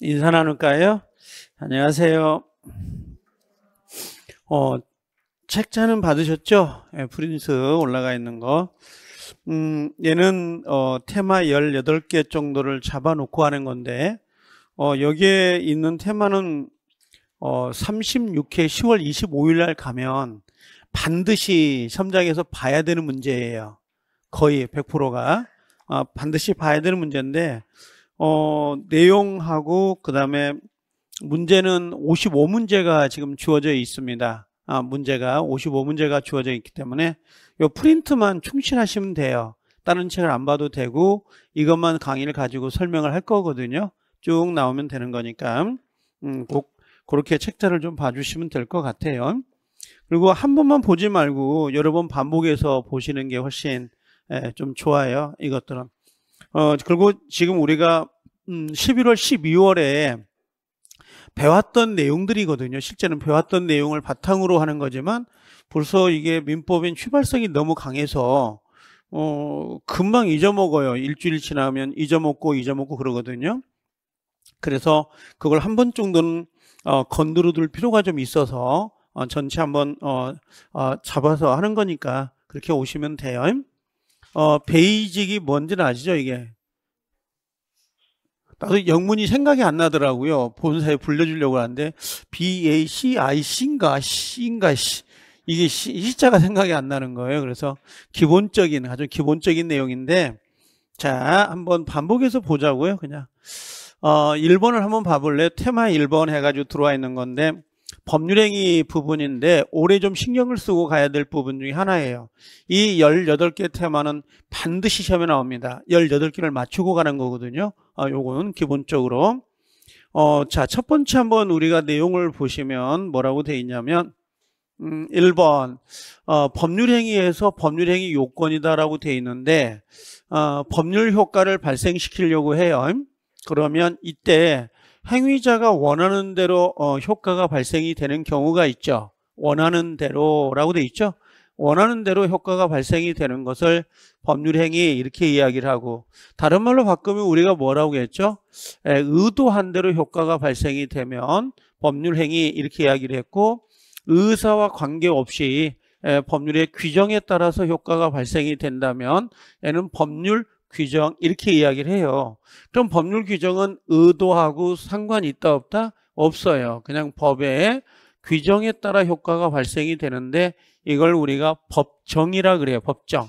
인사 나눌까요? 안녕하세요. 책자는 받으셨죠? 프린트 올라가 있는 거. 얘는 테마 18개 정도를 잡아놓고 하는 건데, 여기에 있는 테마는 36회 10월 25일 날 가면 반드시 시험장에서 봐야 되는 문제예요. 거의 100%가 반드시 봐야 되는 문제인데, 내용하고 그 다음에 문제는 55문제가 지금 주어져 있습니다. 문제가 55문제가 주어져 있기 때문에 이 프린트만 충실하시면 돼요. 다른 책을 안 봐도 되고 이것만 강의를 가지고 설명을 할 거거든요. 쭉 나오면 되는 거니까 꼭 그렇게 책자를 좀 봐주시면 될 것 같아요. 그리고 한 번만 보지 말고 여러 번 반복해서 보시는 게 훨씬 좀 좋아요. 이것들은. 그리고 지금 우리가 11월, 12월에 배웠던 내용들이거든요. 실제는 배웠던 내용을 바탕으로 하는 거지만 벌써 이게 민법인 휘발성이 너무 강해서 금방 잊어먹어요. 일주일 지나면 잊어먹고 그러거든요. 그래서 그걸 한 번 정도는 건드려 둘 필요가 좀 있어서 전체 한번 잡아서 하는 거니까 그렇게 오시면 돼요. 베이직이 뭔지는 아시죠? 이게 나도 영문이 생각이 안 나더라고요. 본사에 불려주려고 하는데 BACIC인가 C인가 이게 C자가 생각이 안 나는 거예요. 그래서 기본적인 아주 기본적인 내용인데 자 한번 반복해서 보자고요. 그냥 1번을 한번 봐볼래요? 테마 1번 해가지고 들어와 있는 건데 법률행위 부분인데 올해 좀 신경을 쓰고 가야 될 부분 중에 하나예요. 이 18개 테마는 반드시 시험에 나옵니다. 18개를 맞추고 가는 거거든요. 요거는 기본적으로. 자, 첫 번째 한번 우리가 내용을 보시면 뭐라고 되어 있냐면 1번 법률행위에서 법률행위 요건이다라고 되어 있는데 법률 효과를 발생시키려고 해요. 그러면 이때 행위자가 원하는 대로 효과가 발생이 되는 경우가 있죠. 원하는 대로라고 돼 있죠. 원하는 대로 효과가 발생이 되는 것을 법률행위 이렇게 이야기를 하고 다른 말로 바꾸면 우리가 뭐라고 했죠? 의도한 대로 효과가 발생이 되면 법률행위 이렇게 이야기를 했고 의사와 관계없이 법률의 규정에 따라서 효과가 발생이 된다면 얘는 법률 규정 이렇게 이야기를 해요. 그럼 법률 규정은 의도하고 상관이 있다 없다? 없어요. 그냥 법의 규정에 따라 효과가 발생이 되는데 이걸 우리가 법정이라 그래요. 법정.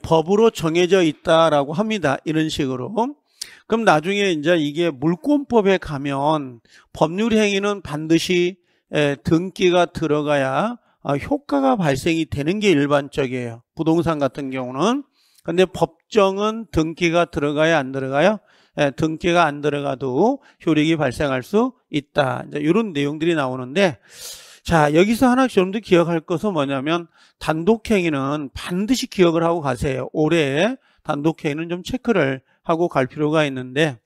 법으로 정해져 있다라고 합니다. 이런 식으로. 그럼 나중에 이제 이게 물권법에 가면 법률 행위는 반드시 등기가 들어가야 효과가 발생이 되는 게 일반적이에요. 부동산 같은 경우는. 근데 법정은 등기가 들어가야 안 들어가요? 등기가 안 들어가도 효력이 발생할 수 있다. 이제 이런 내용들이 나오는데 자 여기서 하나 좀 더 기억할 것은 뭐냐면 단독행위는 반드시 기억을 하고 가세요. 올해 단독행위는 좀 체크를 하고 갈 필요가 있는데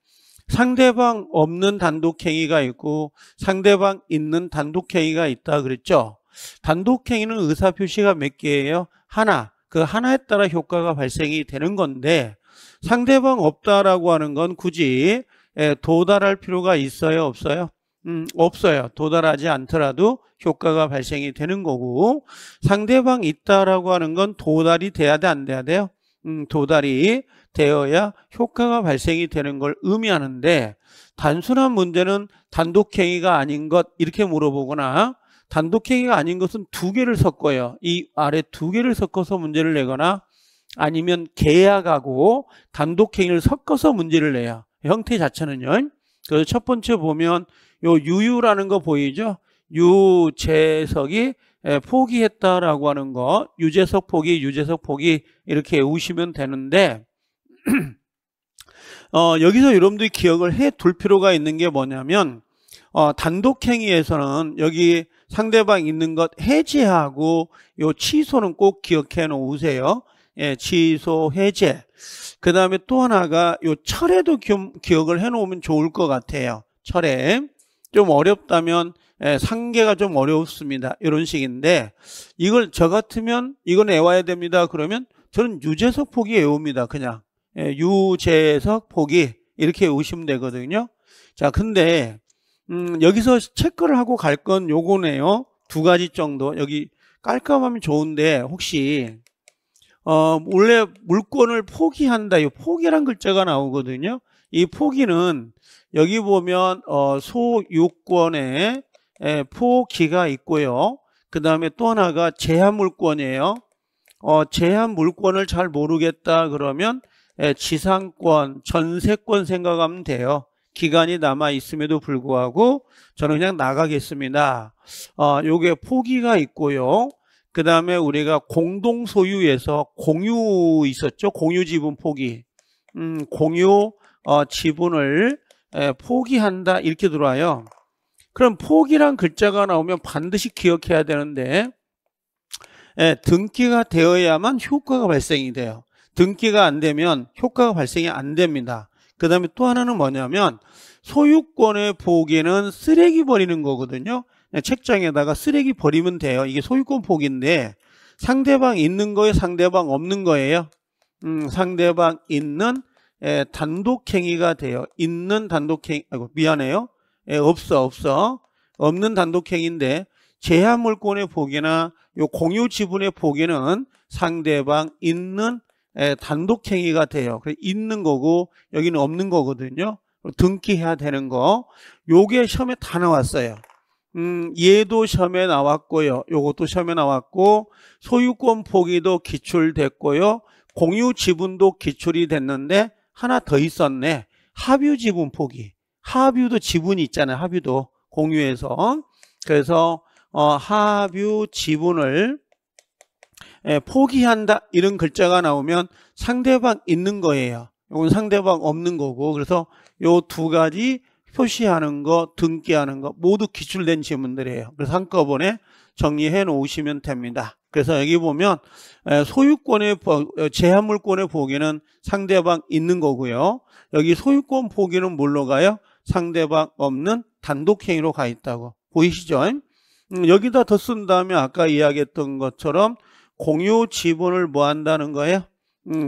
상대방 없는 단독행위가 있고 상대방 있는 단독행위가 있다 그랬죠. 단독행위는 의사표시가 몇 개예요? 하나. 그 하나에 따라 효과가 발생이 되는 건데 상대방 없다라고 하는 건 굳이 도달할 필요가 있어요? 없어요? 없어요. 도달하지 않더라도 효과가 발생이 되는 거고 상대방 있다라고 하는 건 도달이 돼야 돼? 안 돼야 돼요? 도달이 되어야 효과가 발생이 되는 걸 의미하는데 단순한 문제는 단독행위가 아닌 것 이렇게 물어보거나 단독행위가 아닌 것은 두 개를 섞어요. 이 아래 두 개를 섞어서 문제를 내거나 아니면 계약하고 단독행위를 섞어서 문제를 내요. 형태 자체는요. 그래서 첫 번째 보면 요 유유라는 거 보이죠? 유재석이 포기했다라고 하는 거 유재석 포기 이렇게 외우시면 되는데 여기서 여러분들이 기억을 해 둘 필요가 있는 게 뭐냐면 단독행위에서는 여기 상대방 있는 것 해제하고 요 취소는 꼭 기억해 놓으세요. 취소 해제. 그 다음에 또 하나가 요 철회도 기억을 해 놓으면 좋을 것 같아요. 철회. 좀 어렵다면 상계가 좀 어렵습니다. 이런 식인데 이걸 저 같으면 이건 외워야 됩니다. 그러면 저는 유재석 포기 외웁니다. 그냥 유재석 포기 이렇게 오시면 되거든요. 자, 근데 여기서 체크를 하고 갈 건 요거네요. 두 가지 정도. 여기 깔끔하면 좋은데 혹시 원래 물권을 포기한다. 이 포기란 글자가 나오거든요. 이 포기는 여기 보면 소유권에 포기가 있고요. 그 다음에 또 하나가 제한 물권이에요. 제한 물권을 잘 모르겠다 그러면 지상권, 전세권 생각하면 돼요. 기간이 남아 있음에도 불구하고 저는 그냥 나가겠습니다. 요게 포기가 있고요. 그 다음에 우리가 공동 소유에서 공유 있었죠. 공유 지분 포기. 공유 지분을 포기한다 이렇게 들어와요. 그럼 포기란 글자가 나오면 반드시 기억해야 되는데 등기가 되어야만 효과가 발생이 돼요. 등기가 안 되면 효과가 발생이 안 됩니다. 그 다음에 또 하나는 뭐냐면 소유권의 포기는 쓰레기 버리는 거거든요. 책장에다가 쓰레기 버리면 돼요. 이게 소유권 포기인데 상대방 있는 거예요? 상대방 없는 거예요? 상대방 있는 단독행위가 돼요. 있는 단독행위, 아이고 미안해요. 없어. 없는 단독행위인데 제한 물권의 포기나 요 공유 지분의 포기는 상대방 있는 단독행위가 돼요. 그래서 있는 거고 여기는 없는 거거든요. 등기해야 되는 거. 요게 시험에 다 나왔어요. 얘도 시험에 나왔고요. 요것도 시험에 나왔고 소유권 포기도 기출됐고요. 공유 지분도 기출이 됐는데 하나 더 있었네. 합유 지분 포기. 합유도 지분이 있잖아요. 합유도 공유해서. 그래서 합유 지분을 포기한다 이런 글자가 나오면 상대방 있는 거예요. 이건 상대방 없는 거고 그래서 요 두 가지 표시하는 거, 등기하는 거 모두 기출된 지문들이에요. 그래서 한꺼번에 정리해 놓으시면 됩니다. 그래서 여기 보면 소유권의 제한물권의 포기는 상대방 있는 거고요. 여기 소유권 포기는 뭘로 가요? 상대방 없는 단독행위로 가 있다고. 보이시죠? 여기다 더 쓴 다음에 아까 이야기했던 것처럼 공유 지분을 뭐 한다는 거예요?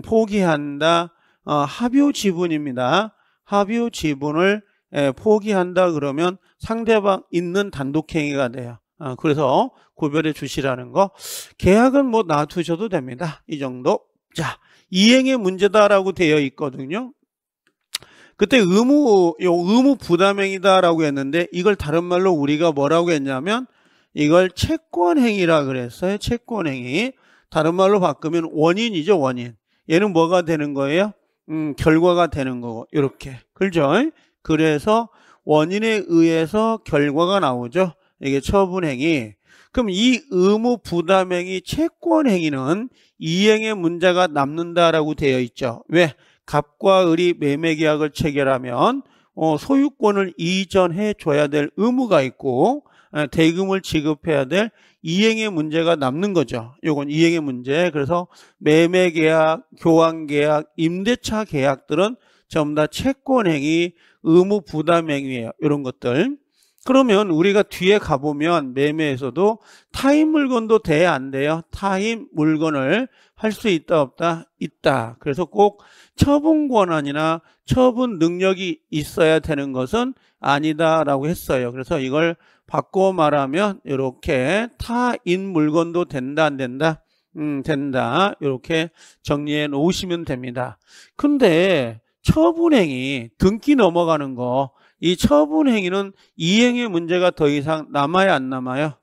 포기한다. 합유 지분입니다. 합유 지분을 포기한다 그러면 상대방 있는 단독행위가 돼요. 그래서 구별해 주시라는 거. 계약은 뭐 놔두셔도 됩니다. 이 정도. 자, 이행의 문제다라고 되어 있거든요. 그때 의무 부담행위다라고 했는데 이걸 다른 말로 우리가 뭐라고 했냐면 이걸 채권행위라 그랬어요. 채권행위. 다른 말로 바꾸면 원인이죠. 원인. 얘는 뭐가 되는 거예요? 결과가 되는 거고 이렇게. 그렇죠? 그래서 원인에 의해서 결과가 나오죠. 이게 처분행위. 그럼 이 의무 부담행위 채권행위는 이행의 문제가 남는다라고 되어 있죠. 왜? 갑과 을이 매매계약을 체결하면 소유권을 이전해 줘야 될 의무가 있고 대금을 지급해야 될 이행의 문제가 남는 거죠. 요건 이행의 문제. 그래서 매매계약, 교환계약, 임대차 계약들은 전부 다 채권행위, 의무부담행위예요. 이런 것들. 그러면 우리가 뒤에 가보면 매매에서도 타인 물건도 돼야 안 돼요. 타인 물건을 할 수 있다 없다? 있다. 그래서 꼭 처분 권한이나 처분 능력이 있어야 되는 것은 아니다라고 했어요. 그래서 이걸 바꿔 말하면 이렇게 타인 물건도 된다 안 된다? 된다. 이렇게 정리해 놓으시면 됩니다. 근데 처분행위, 등기 넘어가는 거, 이 처분행위는 이행의 문제가 더 이상 남아야 안 남아요?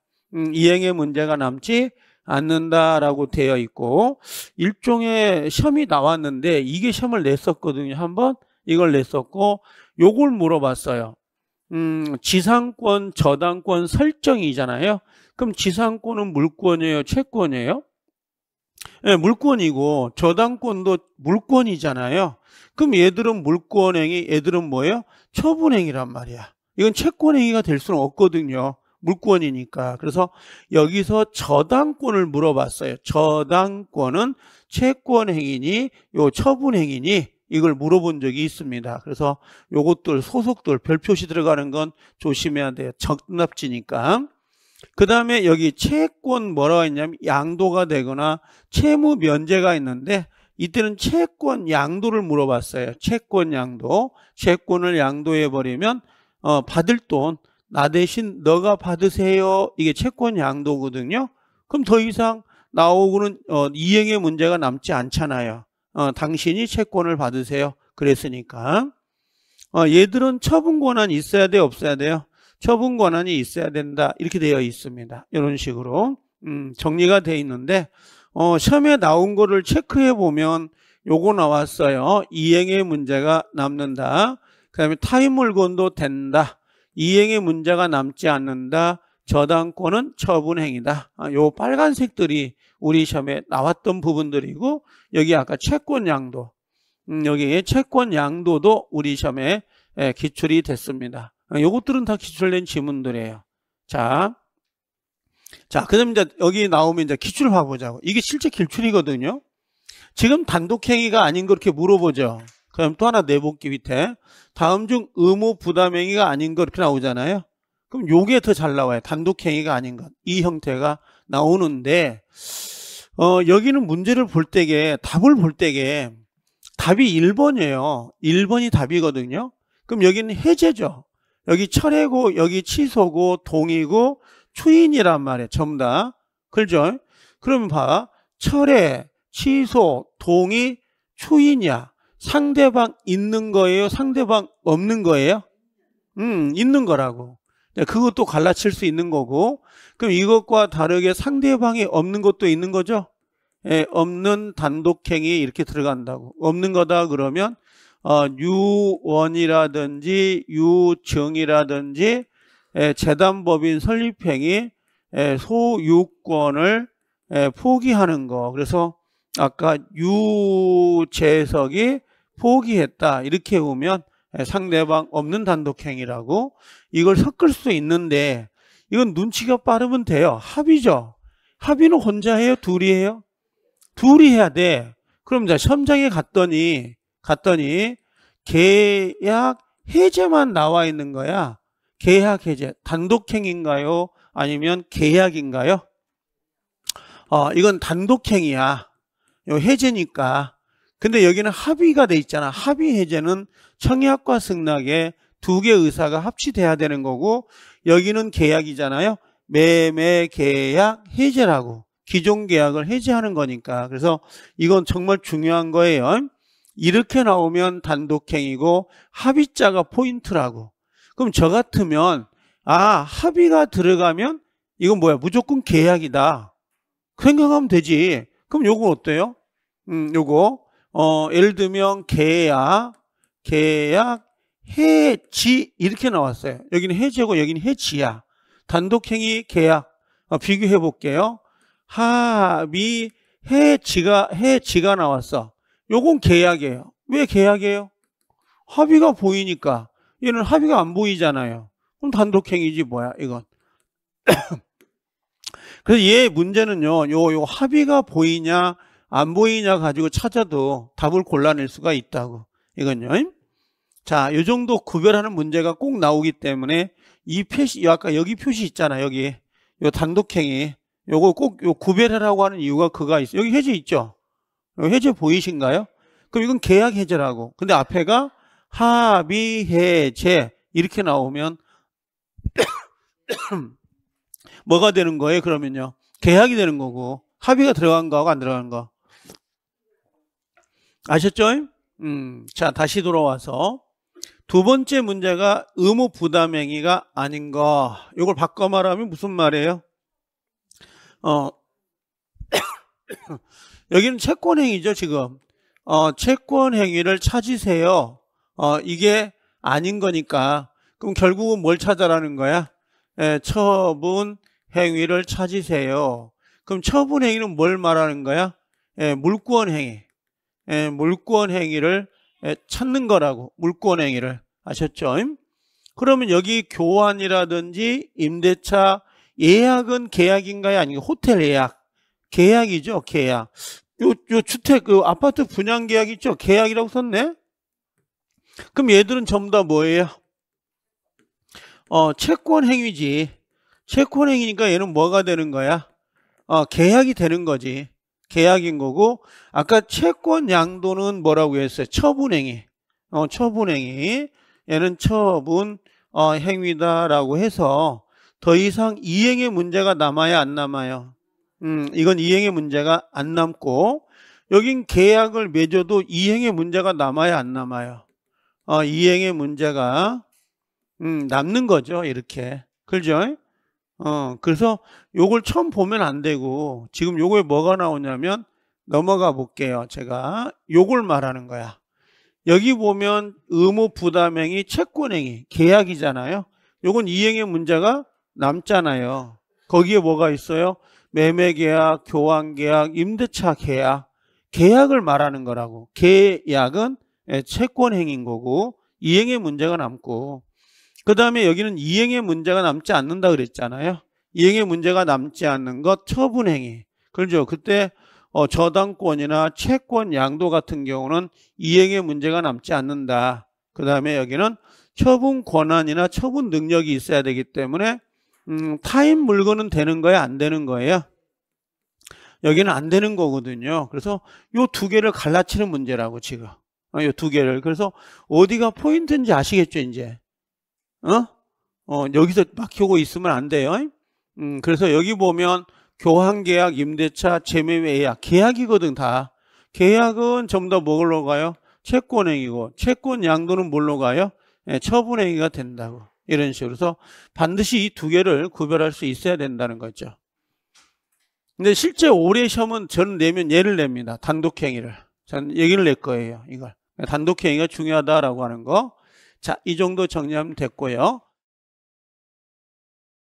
이행의 문제가 남지 않는다라고 되어 있고 일종의 시험이 나왔는데 이게 시험을 냈었거든요. 한번 이걸 냈었고 요걸 물어봤어요. 지상권, 저당권 설정이잖아요. 그럼 지상권은 물권이에요? 채권이에요? 네, 물권이고 저당권도 물권이잖아요. 그럼 얘들은 물권행위, 얘들은 뭐예요? 처분행위란 말이야. 이건 채권행위가 될 수는 없거든요. 물권이니까. 그래서 여기서 저당권을 물어봤어요. 저당권은 채권행위니 요 처분행위니 이걸 물어본 적이 있습니다. 그래서 요것들 소속들 별표시 들어가는 건 조심해야 돼요. 적납지니까. 그 다음에 여기 채권 뭐라고 했냐면 양도가 되거나 채무 면제가 있는데 이때는 채권 양도를 물어봤어요. 채권 양도. 채권을 양도해버리면, 받을 돈, 나 대신 너가 받으세요. 이게 채권 양도거든요. 그럼 더 이상 나오고는, 이행의 문제가 남지 않잖아요. 당신이 채권을 받으세요. 그랬으니까. 얘들은 처분 권한이 있어야 돼요? 없어야 돼요? 처분 권한이 있어야 된다. 이렇게 되어 있습니다. 이런 식으로. 정리가 되어 있는데, 시험에 나온 거를 체크해 보면 요거 나왔어요. 이행의 문제가 남는다. 그 다음에 타인 물건도 된다. 이행의 문제가 남지 않는다. 저당권은 처분행위다. 요 빨간색들이 우리 시험에 나왔던 부분들이고, 여기 아까 채권 양도, 여기 채권 양도도 우리 시험에 기출이 됐습니다. 요것들은 다 기출된 지문들이에요. 자, 그 다음에 이제 여기 나오면 이제 기출 봐보자고. 이게 실제 기출이거든요. 지금 단독행위가 아닌 거 이렇게 물어보죠. 그럼 또 하나 내볼게 밑에. 다음 중 의무 부담행위가 아닌 거 이렇게 나오잖아요. 그럼 요게 더 잘 나와요. 단독행위가 아닌 것. 이 형태가 나오는데, 여기는 문제를 볼 때게, 답을 볼 때게, 답이 1번이에요. 1번이 답이거든요. 그럼 여기는 해제죠. 여기 철회고, 여기 취소고, 동의고, 추인이란 말이에요. 전부 다. 그렇죠? 그러면 봐. 철회, 취소, 동의, 추인이야. 상대방 있는 거예요? 상대방 없는 거예요? 있는 거라고. 그것도 갈라칠 수 있는 거고. 그럼 이것과 다르게 상대방이 없는 것도 있는 거죠? 예, 없는 단독행위 이렇게 들어간다고. 없는 거다 그러면 유언이라든지 유증이라든지 재단법인 설립행위 소유권을 포기하는 거. 그래서 아까 유재석이 포기했다 이렇게 보면 상대방 없는 단독행위라고. 이걸 섞을 수 있는데 이건 눈치가 빠르면 돼요. 합의죠. 합의는 혼자 해요? 둘이 해요? 둘이 해야 돼. 그럼 자 시험장에 갔더니 계약 해제만 나와 있는 거야. 계약 해제 단독행위인가요? 아니면 계약인가요? 이건 단독행위야. 요 해제니까. 근데 여기는 합의가 돼 있잖아. 합의 해제는 청약과 승낙에 두 개의 의사가 합치돼야 되는 거고, 여기는 계약이잖아요. 매매 계약 해제라고. 기존 계약을 해제하는 거니까. 그래서 이건 정말 중요한 거예요. 이렇게 나오면 단독행위고 합의자가 포인트라고. 그럼 저 같으면 합의가 들어가면 이건 뭐야? 무조건 계약이다. 그 생각하면 되지. 그럼 요거 어때요? 요거 예를 들면 계약 해지 이렇게 나왔어요. 여기는 해제고 여기는 해지야. 단독행위 계약 비교해 볼게요. 합의 해지가 나왔어. 요건 계약이에요. 왜 계약이에요? 합의가 보이니까. 얘는 합의가 안 보이잖아요. 그럼 단독행위지 뭐야 이건. 그래서 얘 문제는요. 요 합의가 보이냐 안 보이냐 가지고 찾아도 답을 골라낼 수가 있다고. 이건요. 자, 요 정도 구별하는 문제가 꼭 나오기 때문에 이 표시, 아까 여기 표시 있잖아. 여기 요 단독행위 요거 꼭 요 구별하라고 하는 이유가 그가 있어요. 여기 해제 있죠? 해제 보이신가요? 그럼 이건 계약 해제라고. 근데 앞에가 합의 해제 이렇게 나오면 뭐가 되는 거예요? 그러면요. 계약이 되는 거고 합의가 들어간 거하고 안 들어간 거. 아셨죠? 자, 다시 돌아와서 두 번째 문제가 의무 부담행위가 아닌 거. 이걸 바꿔 말하면 무슨 말이에요? 여기는 채권행위죠, 지금. 채권행위를 찾으세요. 이게 아닌 거니까. 그럼 결국은 뭘 찾아라는 거야? 처분행위를 찾으세요. 그럼 처분행위는 뭘 말하는 거야? 물권행위. 물권행위를 찾는 거라고. 물권행위를. 아셨죠? 그러면 여기 교환이라든지 임대차 예약은 계약인가요? 아니면 호텔 예약? 계약이죠, 계약. 요 주택, 아파트 분양 계약 있죠? 계약이라고 썼네? 그럼 얘들은 전부 다 뭐예요? 채권 행위지. 채권 행위니까 얘는 뭐가 되는 거야? 계약이 되는 거지. 계약인 거고, 아까 채권 양도는 뭐라고 했어요? 처분행위. 처분행위. 얘는 처분 행위다라고 해서 더 이상 이행의 문제가 남아야 안 남아요? 이건 이행의 문제가 안 남고, 여긴 계약을 맺어도 이행의 문제가 남아야 안 남아요? 이행의 문제가 남는 거죠. 이렇게. 그죠? 그래서 요걸 처음 보면 안 되고, 지금 요거에 뭐가 나오냐면, 넘어가 볼게요. 제가 요걸 말하는 거야. 여기 보면 의무 부담행위, 채권행위, 계약이잖아요. 요건 이행의 문제가 남잖아요. 거기에 뭐가 있어요? 매매계약, 교환계약, 임대차 계약. 계약을 말하는 거라고. 계약은 채권행위인 거고, 이행의 문제가 남고, 그 다음에 여기는 이행의 문제가 남지 않는다 그랬잖아요. 이행의 문제가 남지 않는 것 처분행위. 그렇죠. 그때 저당권이나 채권 양도 같은 경우는 이행의 문제가 남지 않는다. 그 다음에 여기는 처분 권한이나 처분 능력이 있어야 되기 때문에 타인 물건은 되는 거예요? 안 되는 거예요? 여기는 안 되는 거거든요. 그래서 요 두 개를 갈라치는 문제라고 지금. 요 두 개를. 그래서 어디가 포인트인지 아시겠죠, 이제? 여기서 막히고 있으면 안 돼요. 그래서 여기 보면 교환계약, 임대차, 재매매약, 계약이거든 다. 계약은 전부 다 뭘로 가요? 채권행위고, 채권 양도는 뭘로 가요? 처분행위가 된다고. 이런 식으로. 그래서 반드시 이 두 개를 구별할 수 있어야 된다는 거죠. 근데 실제 올해 시험은 저는 내면 얘를 냅니다. 단독행위를. 저는 얘기를 낼 거예요. 이걸. 단독행위가 중요하다라고 하는 거. 자, 이 정도 정리하면 됐고요.